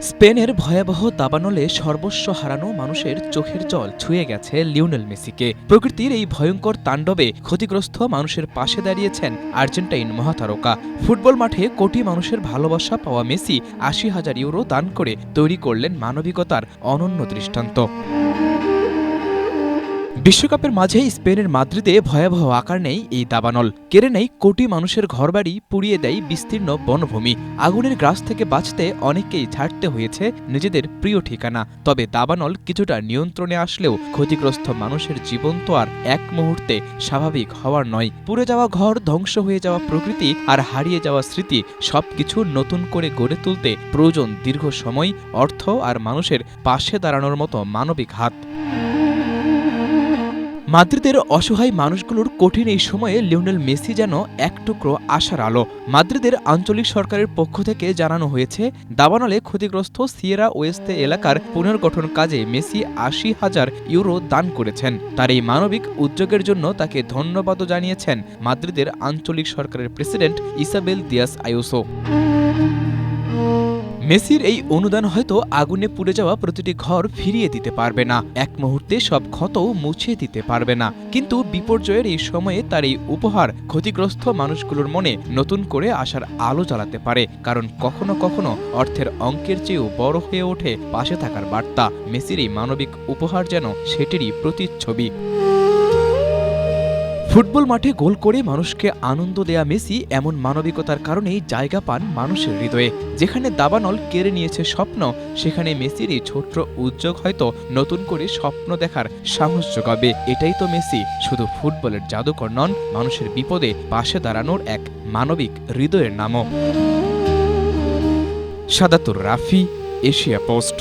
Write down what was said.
স্পেনের ভয়াবহ দাবানলে সর্বস্ব হারানো মানুষের চোখের জল ছুঁয়ে গেছে লিওনেল মেসিকে। প্রকৃতির এই ভয়ঙ্কর তাণ্ডবে ক্ষতিগ্রস্ত মানুষের পাশে দাঁড়িয়েছেন আর্জেন্টাইন মহাতারকা। ফুটবল মাঠে কোটি মানুষের ভালোবাসা পাওয়া মেসি ৮০,০০০ ইউরো দান করে তৈরি করলেন মানবিকতার অনন্য দৃষ্টান্ত। বিশ্বকাপের মাঝে স্পেনের মাদ্রিদে ভয়াবহ আকার নেই এই দাবানল, কেড়ে নেয় কোটি মানুষের ঘরবাড়ি, পুড়িয়ে দেয় বিস্তীর্ণ বনভূমি। আগুনের গ্রাস থেকে বাঁচতে অনেককেই ছাড়তে হয়েছে নিজেদের প্রিয় ঠিকানা। তবে দাবানল কিছুটা নিয়ন্ত্রণে আসলেও ক্ষতিগ্রস্ত মানুষের জীবন তো আর এক মুহূর্তে স্বাভাবিক হওয়ার নয়। পুড়ে যাওয়া ঘর, ধ্বংস হয়ে যাওয়া প্রকৃতি আর হারিয়ে যাওয়া স্মৃতি সবকিছু নতুন করে গড়ে তুলতে প্রয়োজন দীর্ঘ সময়, অর্থ আর মানুষের পাশে দাঁড়ানোর মতো মানবিক হাত। মাদ্রিদের অসহায় মানুষগুলোর কঠিন এই সময়ে লিওনেল মেসি যেন এক টুকরো আশার আলো। মাদ্রিদের আঞ্চলিক সরকারের পক্ষ থেকে জানানো হয়েছে, দাবানলে ক্ষতিগ্রস্ত সিয়েরা ওয়েস্তে এলাকার পুনর্গঠন কাজে মেসি ৮০,০০০ ইউরো দান করেছেন। তার এই মানবিক উদ্যোগের জন্য তাকে ধন্যবাদও জানিয়েছেন মাদ্রিদের আঞ্চলিক সরকারের প্রেসিডেন্ট ইসাবেল দিয়াস আয়ুসো। মেসির এই অনুদান হয়তো আগুনে পুড়ে যাওয়া প্রতিটি ঘর ফিরিয়ে দিতে পারবে না, এক মুহূর্তে সব ক্ষতও মুছে দিতে পারবে না, কিন্তু বিপর্যয়ের এই সময়ে তার এই উপহার ক্ষতিগ্রস্ত মানুষগুলোর মনে নতুন করে আশার আলো জ্বালাতে পারে। কারণ কখনো কখনো অর্থের অঙ্কের চেয়েও বড় হয়ে ওঠে পাশে থাকার বার্তা। মেসির এই মানবিক উপহার যেন সেটিরই প্রতিচ্ছবি। ফুটবল মাঠে গোল করে মানুষকে আনন্দ দেয়া মেসি এমন মানবিকতার কারণেই জায়গা পান মানুষের হৃদয়ে। যেখানে দাবানল কেড়ে নিয়েছে স্বপ্ন, সেখানে মেসির এই ছোট্ট উদ্যোগ হয়তো নতুন করে স্বপ্ন দেখার সাহস যোগাবে। এটাই তো মেসি, শুধু ফুটবলের জাদুকর নন, মানুষের বিপদে পাশে দাঁড়ানোর এক মানবিক হৃদয়ের নামও। সাদাতুর রাফি, এশিয়া পোস্ট।